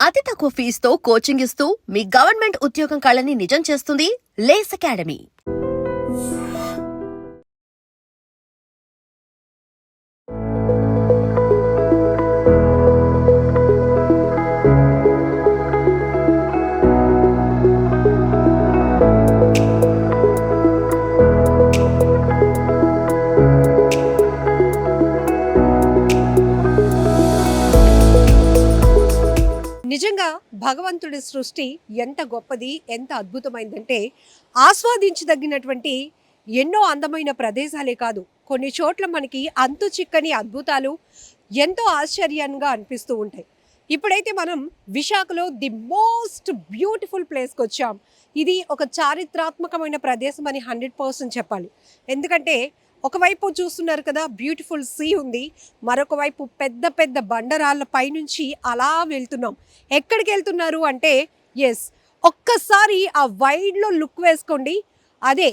అతి తక్కువ ఫీజుతో కోచింగ్ ఇస్తూ మీ గవర్నమెంట్ ఉద్యోగం కళని నిజం చేస్తుంది లేస్ అకాడమీ. నిజంగా భగవంతుడి సృష్టి ఎంత గొప్పది, ఎంత అద్భుతమైందంటే ఆస్వాదించదగినటువంటి ఎన్నో అందమైన ప్రదేశాలే కాదు, కొన్ని చోట్ల మనకి అంతు చిక్కని అద్భుతాలు ఎంతో ఆశ్చర్యంగా అనిపిస్తూ ఉంటాయి. ఇప్పుడైతే మనం విశాఖలో ది మోస్ట్ బ్యూటిఫుల్ ప్లేస్కి వచ్చాం. ఇది ఒక చారిత్రాత్మకమైన ప్రదేశం అని 100% చెప్పాలి. ఎందుకంటే ఒకవైపు చూస్తున్నారు కదా, బ్యూటిఫుల్ సీ ఉంది, మరొక వైపు పెద్ద పెద్ద బండరాళ్ళ పైనుంచి అలా వెళ్తున్నాం. ఎక్కడికి వెళ్తున్నారు అంటే ఎస్, ఒక్కసారి ఆ వైడ్లో లుక్ వేసుకోండి. అదే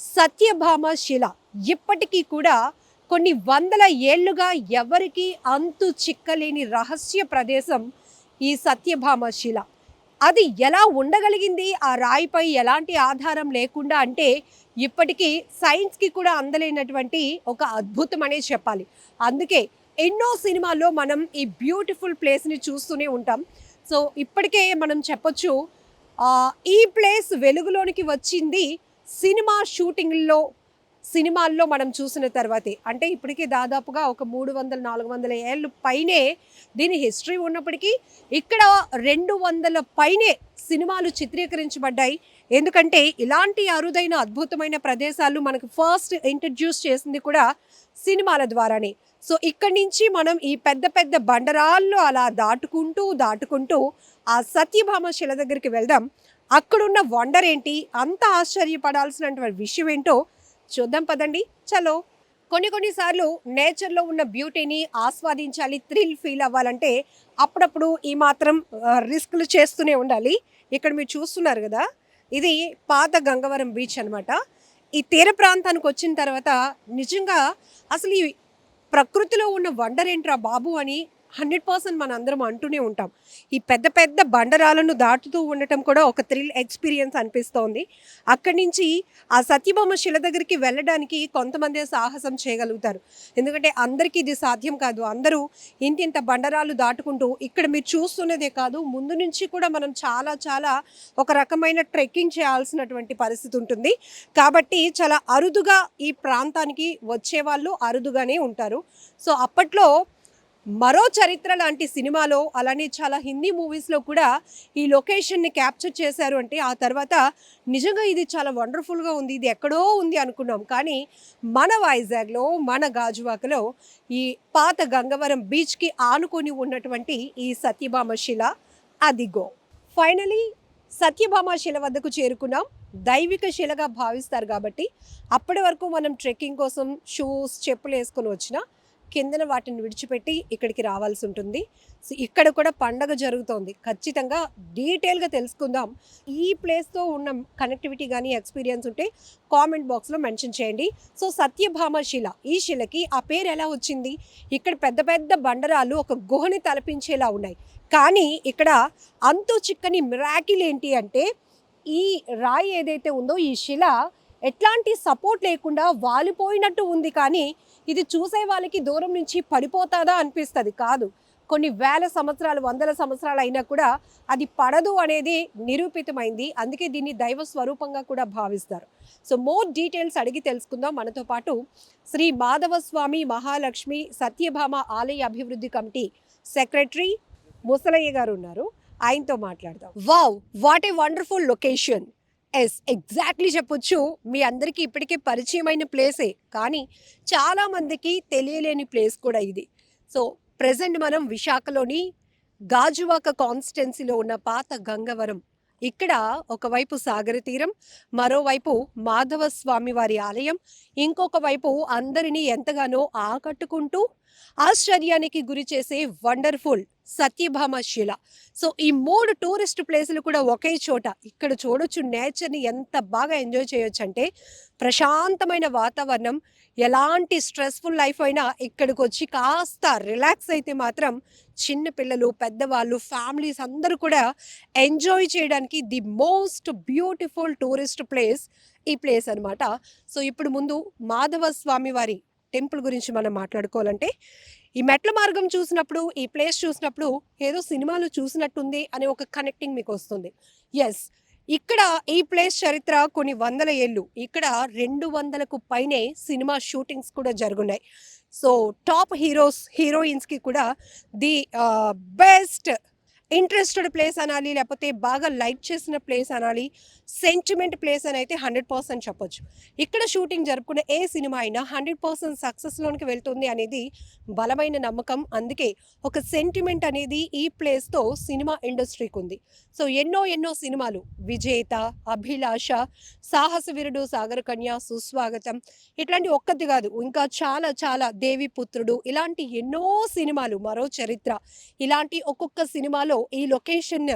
సత్యభామ శిల. ఇప్పటికీ కూడా కొన్ని వందల ఏళ్లుగా ఎవరికి అంతు చిక్కలేని రహస్య ప్రదేశం ఈ సత్యభామ శిల. అది ఎలా ఉండగలిగింది ఆ రాయిపై ఎలాంటి ఆధారం లేకుండా అంటే ఇప్పటికీ సైన్స్కి కూడా అందలేనటువంటి ఒక అద్భుతం అనే చెప్పాలి. అందుకే ఎన్నో సినిమాల్లో మనం ఈ బ్యూటిఫుల్ ప్లేస్ని చూస్తూనే ఉంటాం. సో ఇప్పటికే మనం చెప్పొచ్చు, ఈ ప్లేస్ వెలుగులోనికి వచ్చింది సినిమాల్లో మనం చూసిన తర్వాతే. అంటే ఇప్పటికీ దాదాపుగా ఒక 300-400 ఏళ్ళు పైనే దీని హిస్టరీ ఉన్నప్పటికీ ఇక్కడ 200 పైనే సినిమాలు చిత్రీకరించబడ్డాయి. ఎందుకంటే ఇలాంటి అరుదైన అద్భుతమైన ప్రదేశాలు మనకు ఫస్ట్ ఇంట్రడ్యూస్ చేసింది కూడా సినిమాల ద్వారానే. సో ఇక్కడి నుంచి మనం ఈ పెద్ద పెద్ద బండరాళ్ళు అలా దాటుకుంటూ ఆ సత్యభామ శిల దగ్గరికి వెళ్దాం. అక్కడున్న వండర్ ఏంటి, అంత ఆశ్చర్యపడాల్సినటువంటి విషయం ఏంటో చూద్దాం పదండి. చలో. కొన్నిసార్లు నేచర్లో ఉన్న బ్యూటీని ఆస్వాదించాలి, థ్రిల్ ఫీల్ అవ్వాలంటే అప్పుడప్పుడు ఈ మాత్రం రిస్క్లు చేస్తూనే ఉండాలి. ఇక్కడ మీరు చూస్తున్నారు కదా, ఇది పాత గంగవరం బీచ్ అనమాట. ఈ తీర ప్రాంతానికి వచ్చిన తర్వాత నిజంగా అసలు ఈ ప్రకృతిలో ఉన్న వండర్ ఏంట్రా బాబు అని 100% మన అందరం అంటూనే ఉంటాం. ఈ పెద్ద పెద్ద బండరాలను దాటుతూ ఉండటం కూడా ఒక థ్రిల్ ఎక్స్పీరియన్స్ అనిపిస్తోంది. అక్కడి నుంచి ఆ సత్యభామ శిల దగ్గరికి వెళ్ళడానికి కొంతమంది సాహసం చేయగలుగుతారు. ఎందుకంటే అందరికీ ఇది సాధ్యం కాదు. అందరూ ఇంతింత బండరాలు దాటుకుంటూ ఇక్కడ మీరు చూస్తున్నదే కాదు, ముందు నుంచి కూడా మనం చాలా ఒక రకమైన ట్రెక్కింగ్ చేయాల్సినటువంటి పరిస్థితి ఉంటుంది. కాబట్టి చాలా అరుదుగా ఈ ప్రాంతానికి వచ్చేవాళ్ళు అరుదుగానే ఉంటారు. సో అప్పట్లో మరో చరిత్ర లాంటి సినిమాలో, అలానే చాలా హిందీ మూవీస్లో కూడా ఈ లొకేషన్ని క్యాప్చర్ చేశారు. అంటే ఆ తర్వాత నిజంగా ఇది చాలా వండర్ఫుల్గా ఉంది, ఇది ఎక్కడో ఉంది అనుకున్నాం. కానీ మన వైజాగ్లో, మన గాజువాకలో ఈ పాత గంగవరం బీచ్కి ఆనుకొని ఉన్నటువంటి ఈ సత్యభామ శిల అదిగో. ఫైనలీ సత్యభామ శిల వద్దకు చేరుకున్నాం. దైవిక శిలగా భావిస్తారు కాబట్టి అప్పటి వరకు మనం ట్రెక్కింగ్ కోసం షూస్, చెప్పులు వేసుకొని వచ్చిన కిందన వాటిని విడిచిపెట్టి ఇక్కడికి రావాల్సి ఉంటుంది. సో ఇక్కడ కూడా పండగ జరుగుతోంది. ఖచ్చితంగా డీటెయిల్గా తెలుసుకుందాం. ఈ ప్లేస్తో ఉన్న కనెక్టివిటీ కానీ ఎక్స్పీరియన్స్ ఉంటే కామెంట్ బాక్స్లో మెన్షన్ చేయండి. సో సత్యభామ శిల, ఈ శిలకి ఆ పేరు ఎలా వచ్చింది? ఇక్కడ పెద్ద పెద్ద బండరాలు ఒక గుహని తలపించేలా ఉన్నాయి. కానీ ఇక్కడ అంతు చిక్కని మిరాకిల్ ఏంటి అంటే ఈ రాయి ఏదైతే ఉందో, ఈ శిల ఎట్లాంటి సపోర్ట్ లేకుండా వాలిపోయినట్టు ఉంది. కానీ ఇది చూసే వాళ్ళకి దూరం నుంచి పడిపోతాదా అనిపిస్తుంది. కాదు, కొన్ని వేల సంవత్సరాలు, వందల సంవత్సరాలు అయినా కూడా అది పడదు అనేది నిరూపితమైంది. అందుకే దీన్ని దైవ స్వరూపంగా కూడా భావిస్తారు. సో మోర్ డీటెయిల్స్ అడిగి తెలుసుకుందాం. మనతో పాటు శ్రీ మాధవస్వామి మహాలక్ష్మి సత్యభామ ఆలయ అభివృద్ధి కమిటీ సెక్రటరీ ముసలయ్య గారు ఉన్నారు. ఆయనతో మాట్లాడదాం. Wow, what a wonderful location. Exactly చెప్పొచ్చు, మీ అందరికీ ఇప్పటికే పరిచయమైన ప్లేసే, కానీ చాలామందికి తెలియలేని ప్లేస్ కూడా ఇది. సో ప్రెజెంట్ మనం విశాఖలోని గాజువాక కాన్స్టిట్యున్సీలో ఉన్న పాత గంగవరం. ఇక్కడ ఒకవైపు సాగర తీరం, మరోవైపు మాధవ స్వామి వారి ఆలయం, ఇంకొక వైపు అందరినీ ఎంతగానో ఆకట్టుకుంటూ ఆశ్చర్యానికి గురి చేసే వండర్ఫుల్ సత్యభామ శిల. సో ఈ 3 టూరిస్ట్ ప్లేసులు కూడా ఒకే చోట. ఇక్కడ చూడొచ్చు నేచర్ని ఎంత బాగా ఎంజాయ్ చేయొచ్చు అంటే ప్రశాంతమైన వాతావరణం, ఎలాంటి స్ట్రెస్ఫుల్ లైఫ్ అయినా ఇక్కడికి వచ్చి కాస్త రిలాక్స్ అయితే మాత్రం చిన్న పిల్లలు, పెద్దవాళ్ళు, ఫ్యామిలీస్ అందరూ కూడా ఎంజాయ్ చేయడానికి the most beautiful tourist place ఈ ప్లేస్ అన్నమాట. సో ఇప్పుడు ముందు మాధవ స్వామి వారి టెంపుల్ గురించి మనం మాట్లాడుకోవాలంటే, ఈ మెట్ల మార్గం చూసినప్పుడు, ఈ ప్లేస్ చూసినప్పుడు ఏదో సినిమాలో చూసినట్టుంది అనే ఒక కనెక్టింగ్ మీకు వస్తుంది. ఎస్, ఇక్కడ ఈ ప్లేస్ చరిత్ర కొన్ని వందల ఏళ్ళు. ఇక్కడ 200కు పైనే సినిమా షూటింగ్స్ కూడా జరుగున్నాయి. సో టాప్ హీరోయిన్స్కి కూడా ది బెస్ట్ ఇంట్రెస్టెడ్ ప్లేస్ అనాలి, లేకపోతే బాగా లైక్ చేసిన ప్లేస్ అనాలి, సెంటిమెంట్ ప్లేస్ అని అయితే 100% చెప్పొచ్చు. ఇక్కడ షూటింగ్ జరుపుకునే ఏ సినిమా అయినా 100% సక్సెస్లోనికి వెళ్తుంది అనేది బలమైన నమ్మకం. అందుకే ఒక సెంటిమెంట్ అనేది ఈ ప్లేస్తో సినిమా ఇండస్ట్రీకి ఉంది. సో ఎన్నో సినిమాలు, విజేత, అభిలాష, సాహస వీరుడు, సాగర కన్య, సుస్వాగతం, ఇట్లాంటి ఒక్కటి కాదు, ఇంకా చాలా దేవిపుత్రుడు, ఇలాంటి ఎన్నో సినిమాలు, మరో చరిత్ర, ఇలాంటి ఒక్కొక్క సినిమాలో ఈ లొకేషన్,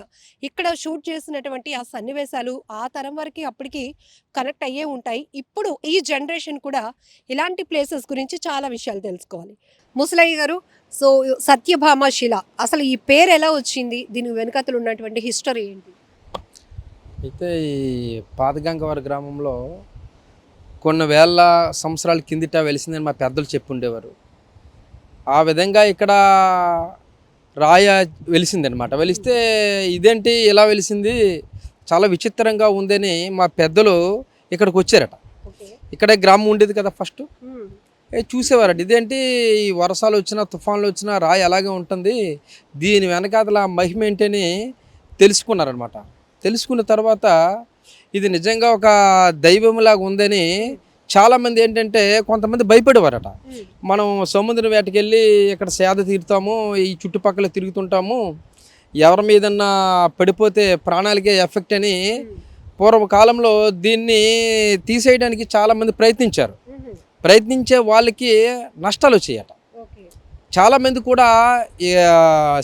ఇక్కడ షూట్ చేసినటువంటి ఆ సన్నివేశాలు ఆ తరం వరకు అప్పటికి కనెక్ట్ అయ్యే ఉంటాయి. ఇప్పుడు ఈ జనరేషన్ కూడా ఇలాంటి ప్లేసెస్ గురించి చాలా విషయాలు తెలుసుకోవాలి. ముసలయ్య గారు, సో సత్యభామ శిల అసలు ఈ పేరు ఎలా వచ్చింది, దీని వెనుకతలు ఉన్నటువంటి హిస్టరీ ఏంటి? అయితే ఈ పాతగంగవారి గ్రామంలో కొన్ని వేల సంవత్సరాల కిందట వెలిసిందని మా పెద్దలు చెప్పుండేవారు. ఆ విధంగా ఇక్కడ రాయ వెలిసిందనమాట. వెలిస్తే ఇదేంటి ఇలా వెలిసింది, చాలా విచిత్రంగా ఉందని మా పెద్దలు ఇక్కడికి వచ్చారట. ఇక్కడే గ్రామం ఉండేది కదా ఫస్ట్, చూసేవారట. ఇదేంటి వర్షాలు వచ్చినా తుఫాన్లు వచ్చినా రాయి అలాగే ఉంటుంది, దీని వెనకాతల మహిమ ఏంటని తెలుసుకున్నారనమాట. తెలుసుకున్న తర్వాత ఇది నిజంగా ఒక దైవంలాగా ఉందని చాలామంది ఏంటంటే కొంతమంది భయపడేవారట. మనం సముద్రం వేటకి వెళ్ళి ఇక్కడ సేద తీరుతాము, ఈ చుట్టుపక్కల తిరుగుతుంటాము, ఎవరి మీదన్నా పడిపోతే ప్రాణాలకే ఎఫెక్ట్ అని పూర్వకాలంలో దీన్ని తీసేయడానికి చాలామంది ప్రయత్నించారు. ప్రయత్నించే వాళ్ళకి నష్టాలు వచ్చాయట. చాలామంది కూడా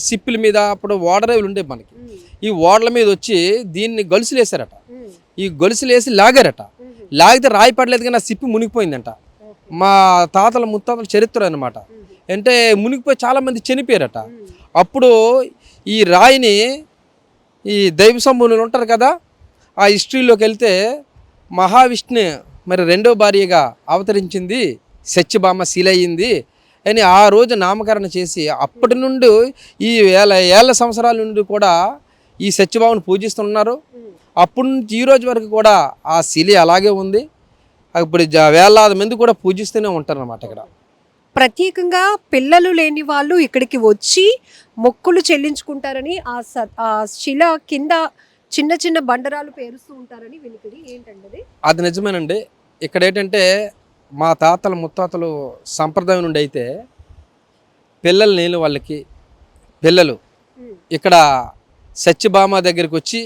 సిప్పుల మీద, అప్పుడు ఓడరేవులు ఉండేవి మనకి, ఈ ఓడల మీద వచ్చి దీన్ని గొలుసులు వేసారట. ఈ గొలుసులు వేసి లాగారట. లాగితే రాయి పడలేదు కానీ ఆ సిప్పి మునిగిపోయిందంట. మా తాతల ముత్తాతల చరిత్ర అనమాట. అంటే మునిగిపోయి చాలామంది చనిపోయారట. అప్పుడు ఈ రాయిని ఈ దైవ సంబంధులు ఉంటారు కదా, ఆ హిస్టరీలోకి వెళ్తే మహావిష్ణు మరి రెండో భార్యగా అవతరించింది, సత్యభామ శిల అయ్యింది అని ఆ రోజు నామకరణ చేసి అప్పటి నుండి ఈ ఏళ్ళ సంవత్సరాల నుండి కూడా ఈ సత్యభామను పూజిస్తున్నారు. అప్పటి నుంచి ఈ రోజు వరకు కూడా ఆ శిల అలాగే ఉంది. ఇప్పుడు వేలాది మంది కూడా పూజిస్తూనే ఉంటారు అన్నమాట. ఇక్కడ ప్రత్యేకంగా పిల్లలు లేని వాళ్ళు ఇక్కడికి వచ్చి మొక్కులు చెల్లించుకుంటారని, ఆ శిల కింద చిన్న బండరాలు పేరుస్తూ ఉంటారని వినికిడి. ఏంటండి అది? నిజమేనండి. ఇక్కడ ఏంటంటే మా తాతల ముత్తాతలు సంప్రదాయం నుండి అయితే పిల్లలు లేని వాళ్ళకి పిల్లలు ఇక్కడ సత్యభామ దగ్గరికి వచ్చి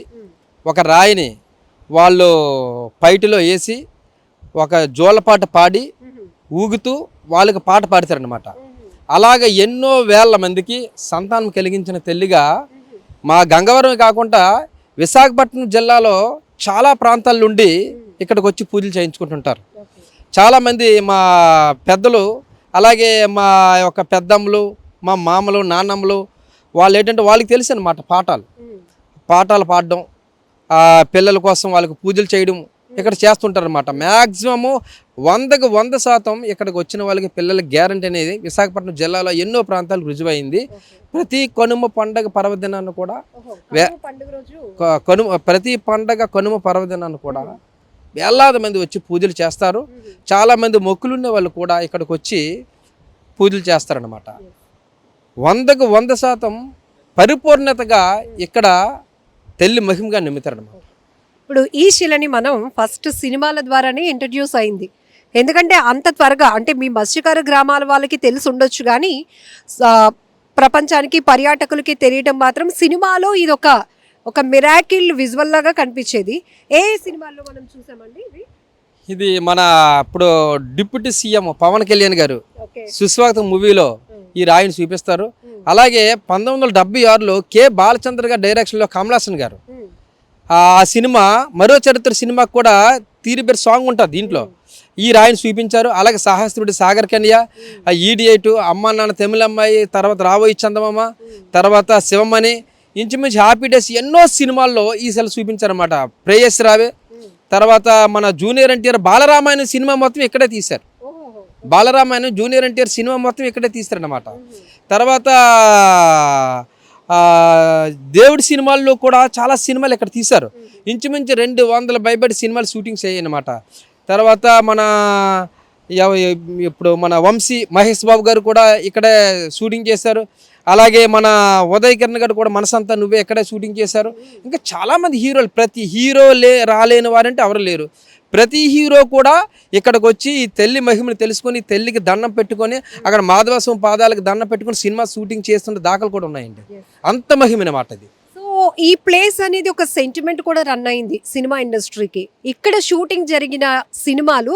ఒక రాయిని వాళ్ళు పైటిలో వేసి ఒక జోలపాట పాడి ఊగుతూ వాళ్ళకి పాట పాడతారనమాట. అలాగ ఎన్నో వేల మందికి సంతానం కలిగించిన తల్లిగా మా గంగవరం కాకుండా విశాఖపట్నం జిల్లాలో చాలా ప్రాంతాల నుండి ఇక్కడికి వచ్చి పూజలు చేయించుకుంటుంటారు. చాలామంది మా పెద్దలు, అలాగే మా యొక్క పెద్దమ్మలు, మా మామలు, నాన్నమ్మలు, వాళ్ళు ఏంటంటే వాళ్ళకి తెలుసు అనమాట పాటలు పాడడం, పిల్లల కోసం వాళ్ళకి పూజలు చేయడం ఇక్కడ చేస్తుంటారు అనమాట. మ్యాక్సిమము 100% ఇక్కడికి వచ్చిన వాళ్ళకి పిల్లల గ్యారంటీ అనేది విశాఖపట్నం జిల్లాలో ఎన్నో ప్రాంతాలకు రుజువైంది. ప్రతి కనుమ పండగ పర్వదినాన్ని కూడా ప్రతి పండగ కనుమ పర్వదినాన్ని కూడా వేలాది మంది వచ్చి పూజలు చేస్తారు. చాలామంది మొక్కులు ఉండే వాళ్ళు కూడా ఇక్కడికి వచ్చి పూజలు చేస్తారనమాట. 100% పరిపూర్ణతగా ఇక్కడ తల్లి మహిమగా నిమ్ముతారనమాట. ఇప్పుడు ఈ శిలని మనం ఫస్ట్ సినిమాల ద్వారానే ఇంట్రడ్యూస్ అయింది. ఎందుకంటే అంత త్వరగా, అంటే మీ మత్స్యకార గ్రామాల వాళ్ళకి తెలిసి ఉండొచ్చు కానీ ప్రపంచానికి, పర్యాటకులకి తెలియటం మాత్రం సినిమాలో ఇది ఒక మిరాకిల్ విజువల్ లాగా కనిపించేది. ఏ సినిమాల్లో మనం చూసామండి ఇది? మన ఇప్పుడు డిప్యూటీ సీఎం పవన్ కళ్యాణ్ గారు సుస్వాగతం మూవీలో ఈ రాయిని చూపిస్తారు. అలాగే 1976లో కె బాలచంద్ర గారి డైరెక్షన్లో కమల్ హాసన్ గారు ఆ సినిమా మరో చరిత్ర సినిమాకి కూడా తీరిబెర్ సాంగ్ ఉంటుంది దీంట్లో. ఈ రాయిని చూపించారు. అలాగే సాహస్రుడి సాగర్ కన్య, ఈడియట్, అమ్మ నాన్న తమిళమ్మాయి, తర్వాత రాబోయి చందమామ, తర్వాత శివమణి, ఇంచుమించు హ్యాపీ డేస్ ఎన్నో సినిమాల్లో ఈ సెల్ చూపించారన్నమాట. ప్రేయస్ రావే, తర్వాత మన జూనియర్ ఎన్టీఆర్ బాలరామాయణం సినిమా మొత్తం ఇక్కడే తీశారు. బాలరామాయణం జూనియర్ ఎన్టీఆర్ సినిమా మొత్తం ఇక్కడే తీశారన్నమాట. తర్వాత దేవుడి సినిమాల్లో కూడా చాలా సినిమాలు ఇక్కడ తీశారు. ఇంచుమించు 200 భయపడి సినిమాలు షూటింగ్స్ అయ్యాయి అన్నమాట. తర్వాత మన ఇప్పుడు మన వంశీ మహేష్ బాబు గారు కూడా ఇక్కడే షూటింగ్ చేశారు. అలాగే మన ఉదయ్ కిరణ్ గారు కూడా మనసంతా నువ్వే ఇక్కడే షూటింగ్ చేశారు. ఇంకా చాలామంది హీరోలు, ప్రతి హీరో రాలేని వారంటే ఎవరు లేరు. ప్రతి హీరో కూడా ఇక్కడికి వచ్చి ఈ తల్లి మహిమని తెలుసుకొని తల్లికి దండం పెట్టుకొని అక్కడ మాధవస్వం పాదాలకు దండం పెట్టుకొని సినిమా షూటింగ్ చేస్తున్న దాఖలు కూడా ఉన్నాయండి. అంత మహిమనమాట అది. సో ఈ ప్లేస్ అనేది ఒక సెంటిమెంట్ కూడా రన్ అయింది సినిమా ఇండస్ట్రీకి. ఇక్కడ షూటింగ్ జరిగిన సినిమాలు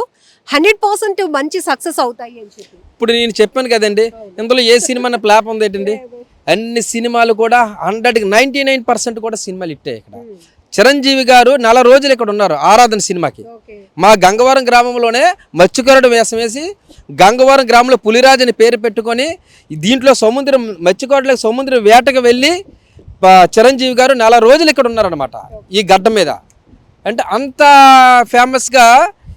100% మంచి సక్సెస్ అవుతాయి అని చెప్పి ఇప్పుడు నేను చెప్పాను కదండి, ఇందులో ఏ సినిమా ప్లాప్ ఉంది ఏంటండి, అన్ని సినిమాలు కూడా 99% కూడా సినిమాలు ఇట్టాయి. ఇక్కడ చిరంజీవి గారు 4 రోజులు ఇక్కడ ఉన్నారు ఆరాధన సినిమాకి. మా గంగవరం గ్రామంలోనే మత్స్యకారుడు వేషం వేసి గంగవరం గ్రామంలో పులిరాజు అని పేరు పెట్టుకొని దీంట్లో సముద్రం మత్స్యకారులకు సముద్రం వేటకు వెళ్ళి చిరంజీవి గారు 4 రోజులు ఇక్కడ ఉన్నారనమాట ఈ గడ్డ మీద. అంటే అంత ఫేమస్గా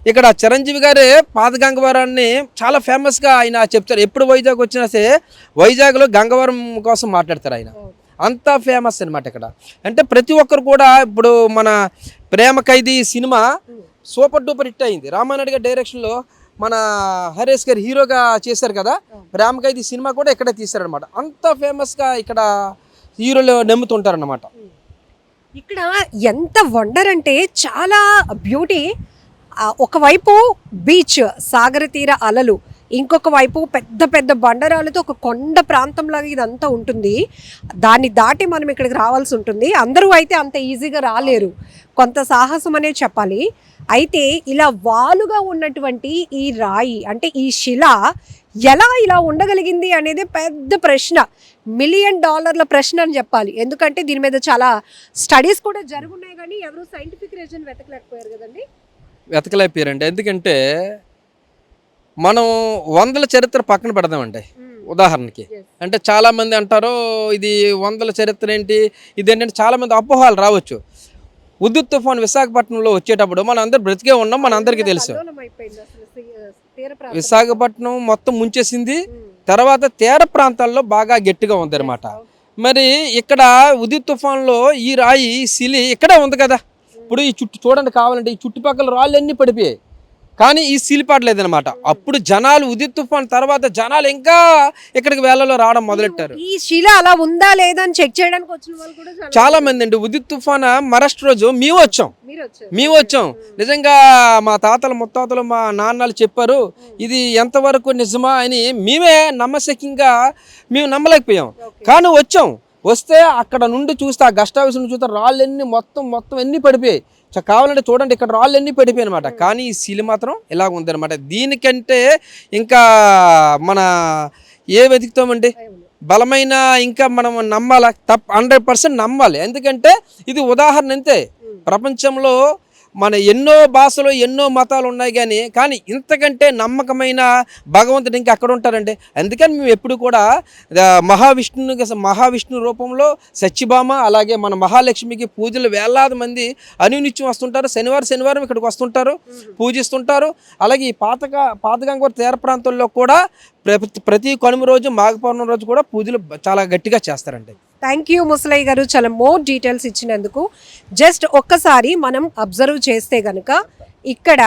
ఇక్కడ చిరంజీవి గారే పాత గంగవరాన్ని చాలా ఫేమస్గా ఆయన చెప్తారు. ఎప్పుడు వైజాగ్ వచ్చినా సరే వైజాగ్లో గంగవరం కోసం మాట్లాడతారు ఆయన. అంత ఫేమస్ అనమాట ఇక్కడ. అంటే ప్రతి ఒక్కరు కూడా ఇప్పుడు మన ప్రేమ ఖైదీ సినిమా సూపర్ డూపర్ హిట్ అయింది. రామానాయుడు గారి డైరెక్షన్లో మన హరీష్ గారు హీరోగా చేశారు కదా. ప్రేమ ఖైదీ సినిమా కూడా ఇక్కడే తీశారనమాట. అంత ఫేమస్గా ఇక్కడ హీరోలు నమ్ముతుంటారన్నమాట. ఇక్కడ ఎంత వండర్ అంటే చాలా బ్యూటీ. ఒకవైపు బీచ్, సాగర తీర అలలు, ఇంకొక వైపు పెద్ద పెద్ద బండరాలతో ఒక కొండ ప్రాంతంలాగా ఇదంతా ఉంటుంది. దాన్ని దాటి మనం ఇక్కడికి రావాల్సి ఉంటుంది. అందరూ అయితే అంత ఈజీగా రాలేరు, కొంత సాహసం అనే చెప్పాలి. అయితే ఇలా వాలుగా ఉన్నటువంటి ఈ రాయి అంటే ఈ శిల ఎలా ఇలా ఉండగలిగింది అనేది పెద్ద ప్రశ్న, $1 మిలియన్ ప్రశ్న అని చెప్పాలి. ఎందుకంటే దీని మీద చాలా స్టడీస్ కూడా జరుగున్నాయి, కానీ ఎవరు సైంటిఫిక్ రీజన్ వెతకలేకపోయారు కదండి. వెతకలేకపోయారండి. ఎందుకంటే మనం 100ల చరిత్ర పక్కన పెడదామండి. ఉదాహరణకి అంటే చాలామంది అంటారు ఇది 100ల చరిత్ర ఏంటి ఇదేంటంటే చాలామంది అపోహలు రావచ్చు. ఉద్యుత్ తుఫాన్ విశాఖపట్నంలో వచ్చేటప్పుడు మన అందరు బ్రతికే ఉన్నాం, మన అందరికీ తెలుసు. విశాఖపట్నం మొత్తం ముంచేసింది. తర్వాత తీర ప్రాంతాల్లో బాగా గట్టిగా ఉంది అనమాట. మరి ఇక్కడ ఉద్యుత్ తుఫాన్లో ఈ రాయి సిలి ఇక్కడే ఉంది కదా. ఇప్పుడు ఈ చుట్టూ చూడండి, కావాలంటే ఈ చుట్టుపక్కల రాళ్ళు అన్నీ పడిపోయాయి, కానీ ఈ సిలిపాట్లేదనమాట. అప్పుడు జనాలు ఉదిత్ తుఫాన్ తర్వాత జనాలు ఇంకా ఇక్కడికి వేళలో రావడం మొదలెట్టారు. ఈ శిల అలా ఉందా లేదా అని చెక్ చేయడానికి వచ్చిన వాళ్ళు కూడా చాలా మంది అండి. ఉదిత్ తుఫాన్ మరస్ట్ రోజు మేము వచ్చాం. నిజంగా మా తాతలు ముత్తాతలు మా నాన్నలు చెప్పారు, ఇది ఎంతవరకు నిజమా అని మేమే నమ్మశక్యంగా మేము నమ్మలేకపోయాం. కానీ వస్తే అక్కడ నుండి చూస్తే ఆ గస్ట్ హౌస్ నుండి చూస్తే రాళ్ళన్నీ మొత్తం ఎన్ని పడిపోయాయి. కావాలంటే చూడండి, ఇక్కడ రాళ్ళు ఎన్ని పడిపోయాయి అనమాట. కానీ ఈ శిల మాత్రం ఇలాగ ఉందన్నమాట. దీనికంటే ఇంకా మన వెతుకుతామండి బలమైన ఇంకా మనం నమ్మాలా, 100% నమ్మాలి. ఎందుకంటే ఇది ఉదాహరణ అంతే. ప్రపంచంలో మన ఎన్నో భాషలు ఎన్నో మతాలు ఉన్నాయి, కానీ ఇంతకంటే నమ్మకమైన భగవంతుడు ఇంకా అక్కడ ఉంటారండి. అందుకని మేము ఎప్పుడు కూడా మహావిష్ణు రూపంలో సత్యభామ, అలాగే మన మహాలక్ష్మికి పూజలు వేలాది మంది అనునిత్యం వస్తుంటారు. శనివారం ఇక్కడికి వస్తుంటారు, పూజిస్తుంటారు. అలాగే ఈ పాత గంగవరం తీర ప్రాంతాల్లో కూడా ప్రతి కనుమ రోజు మాఘ పౌర్ణమి రోజు కూడా పూజలు చాలా గట్టిగా చేస్తారండి. థ్యాంక్ యూ ముసలయ్య గారు, చాలా మోర్ డీటెయిల్స్ ఇచ్చినందుకు. జస్ట్ ఒక్కసారి మనం అబ్జర్వ్ చేస్తే కనుక ఇక్కడ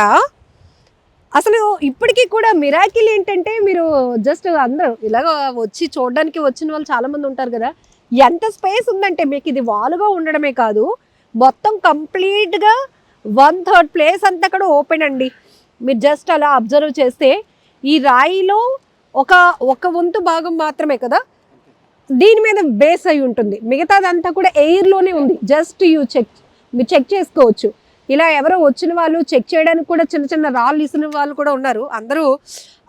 అసలు ఇప్పటికీ కూడా మిరాకిల్ ఏంటంటే, మీరు జస్ట్ అందరూ ఇలాగ వచ్చి చూడడానికి వచ్చిన వాళ్ళు చాలామంది ఉంటారు కదా, ఎంత స్పేస్ ఉందంటే మీకు ఇది వాలుగా ఉండడమే కాదు, మొత్తం కంప్లీట్గా 1/3 ప్లేస్ అంతా కూడా ఓపెన్ అండి. మీరు జస్ట్ అలా అబ్జర్వ్ చేస్తే ఈ రాయిలో ఒక వంతు భాగం మాత్రమే కదా దీని మీద బేస్ అయి ఉంటుంది, మిగతాదంతా కూడా ఎయిర్లోనే ఉంది. జస్ట్ మీరు చెక్ చేసుకోవచ్చు. ఇలా ఎవరో వచ్చిన వాళ్ళు చెక్ చేయడానికి కూడా చిన్న చిన్న రాళ్ళు ఇసిన వాళ్ళు కూడా ఉన్నారు. అందరూ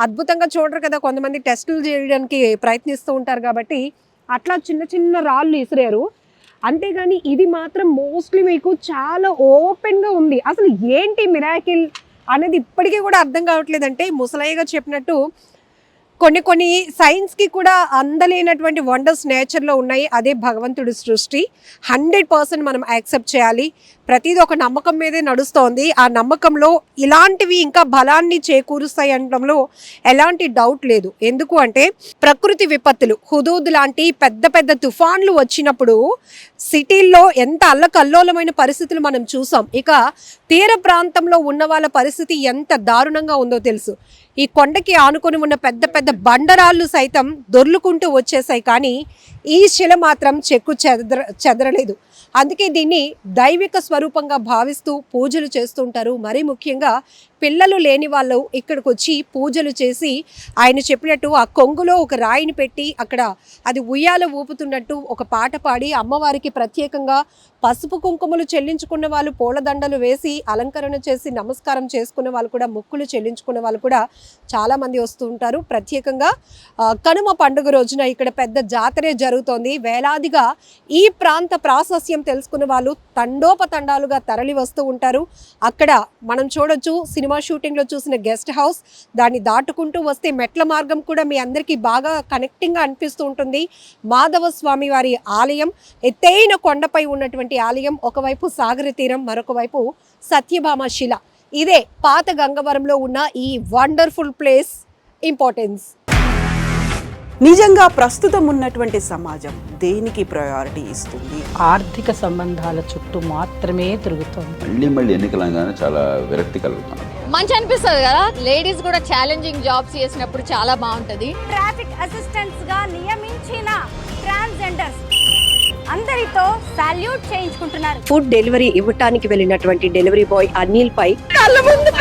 అద్భుతంగా చూడరు కదా, కొంతమంది టెస్టులు చేయడానికి ప్రయత్నిస్తూ ఉంటారు కాబట్టి అట్లా చిన్న చిన్న రాళ్ళు ఇసిరారు. అంతేగాని ఇది మాత్రం మోస్ట్లీ మీకు చాలా ఓపెన్గా ఉంది. అసలు ఏంటి మిరాకిల్ అనేది ఇప్పటికీ కూడా అర్థం కావట్లేదంటే ముసలయ్య గారు చెప్పినట్టు కొన్ని సైన్స్కి కూడా అందలేనటువంటి వండర్స్ నేచర్లో ఉన్నాయి. అదే భగవంతుడి సృష్టి. 100% మనం యాక్సెప్ట్ చేయాలి. ప్రతిదీ ఒక నమ్మకం మీదే నడుస్తోంది. ఆ నమ్మకంలో ఇలాంటివి ఇంకా బలాన్ని చేకూరుస్తాయి అనడంలో ఎలాంటి డౌట్ లేదు. ఎందుకు అంటే ప్రకృతి విపత్తులు, హుదూద్ లాంటి పెద్ద పెద్ద తుఫాన్లు వచ్చినప్పుడు సిటీల్లో ఎంత అల్లకల్లోలమైన పరిస్థితులు మనం చూసాం. ఇక తీర ప్రాంతంలో ఉన్న వాళ్ళ పరిస్థితి ఎంత దారుణంగా ఉందో తెలుసు. ఈ కొండకి ఆనుకొని ఉన్న పెద్ద పెద్ద బండరాళ్ళు సైతం దొర్లుకుంటూ వచ్చేసాయి, కానీ ఈ శిల మాత్రం చెక్కు చెదరలేదు. అందుకే దీన్ని దైవిక స్వరూపంగా భావిస్తూ పూజలు చేస్తుంటారు. మరీ ముఖ్యంగా పిల్లలు లేని వాళ్ళు ఇక్కడికి వచ్చి పూజలు చేసి ఆయన చెప్పినట్టు ఆ కొంగులో ఒక రాయిని పెట్టి అక్కడ అది ఉయ్యాల ఊపుతున్నట్టు ఒక పాట పాడి అమ్మవారికి ప్రత్యేకంగా పసుపు కుంకుమలు చెల్లించుకున్న వాళ్ళు, పూలదండలు వేసి అలంకరణ చేసి నమస్కారం చేసుకున్న వాళ్ళు కూడా, మొక్కులు చెల్లించుకున్న వాళ్ళు కూడా చాలామంది వస్తూ ఉంటారు. ప్రత్యేకంగా కనుమ పండుగ రోజున ఇక్కడ పెద్ద జాతరే జరుగుతోంది. వేలాదిగా ఈ ప్రాంత ప్రాశస్యం తెలుసుకున్న వాళ్ళు తండోపతండాలుగా తరలి వస్తూ ఉంటారు. అక్కడ మనం చూడొచ్చు, సినిమా షూటింగ్లో చూసిన గెస్ట్ హౌస్, దాన్ని దాటుకుంటూ వస్తే మెట్ల మార్గం కూడా మీ అందరికీ బాగా కనెక్టింగ్గా అనిపిస్తూ ఉంటుంది. మాధవ స్వామి వారి ఆలయం, ఎత్తైన కొండపై ఉన్నటువంటి ఆలయం. ఒకవైపు సాగర తీరం, మరొక వైపు సత్యభామ శిల. ఇదే పాత గంగవరంలో ఉన్న ఈ వండర్ఫుల్ ప్లేస్ ఇంపార్టెన్స్. నిజంగా ప్రస్తుతం ఉన్నటువంటి సమాజం దేనికి ప్రయారిటీ ఇస్తుంది? ఆర్థిక సంబంధాల చుట్టూ మాత్రమే తిరుగుతోంది. మళ్ళీ ఎన్నికలంగానే చాలా విరక్తి కలుగుతున్నాం. మంచి అనిపిస్తుంది కదా, లేడీస్ కూడా ఛాలెంజింగ్ జాబ్స్ చేసినప్పుడు చాలా బాగుంటది. ట్రాఫిక్ అసిస్టెంట్స్ గా నియమించిన ట్రాన్స్జెండర్స్ అందరితో సాల్యూట్ చేయించుకుంటున్నారు. ఫుడ్ డెలివరీ ఇవ్వటానికి వెళ్ళినటువంటి డెలివరీ బాయ్ అనిల్ పై కళ్ళ ముందు